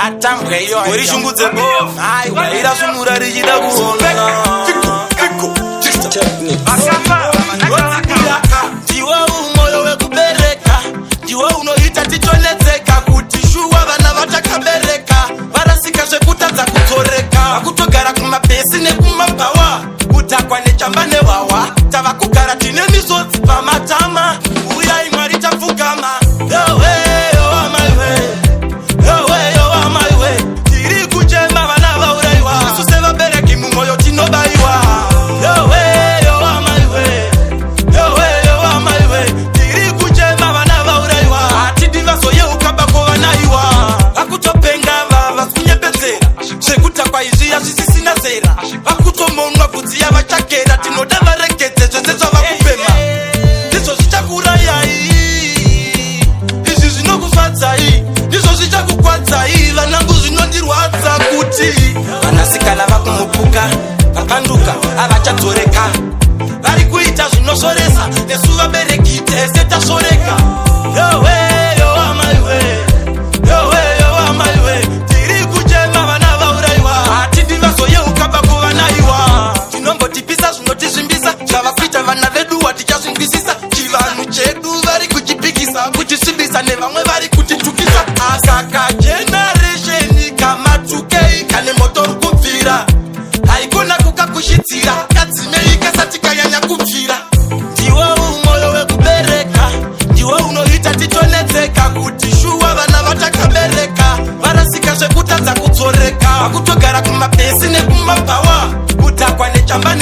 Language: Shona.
Atambwe yo uri shungudze bo ai ira sunura richida kuona ndiwe umoyo wekubereka ndiwe unoita titonetseka kuti shuwa vana vatakabereka varasika zvekutadza kudzoreka vakutogara kumabhesi nekumapawa kutakwa nechamba newawa tava kugara tine misodzi pamatama uyai mwari tapfugama vakutomonwa kudziya vachagera tinoda varegedze zvese zvavakupema ndizvo zvichakurayai izvi zvinokufadzai ndizvo zvichakukwadzai vanangu zvinondirwadza kuti vanasikana vakumupuka vapanduka avachadzoreka vari kuita zvinosoresa nesu vabereki tese tasoreka vana vedu vatichazvingwisisa chivanhu chedu vari kuchipikisa kuchisvibisa nevamwe vari kutitukisa asaka generation kamatukei kane moto rukubvira haikona kukakushidzira kadzimei kasati kanyanya kubvira ndiwe umoyo wekubereka ndiwe unoita titonetseka kuti shuwa vana vatakabereka varasika zvekutadza kudzoreka vakutogara kumabhesi nekumapawa kutakwa nechamba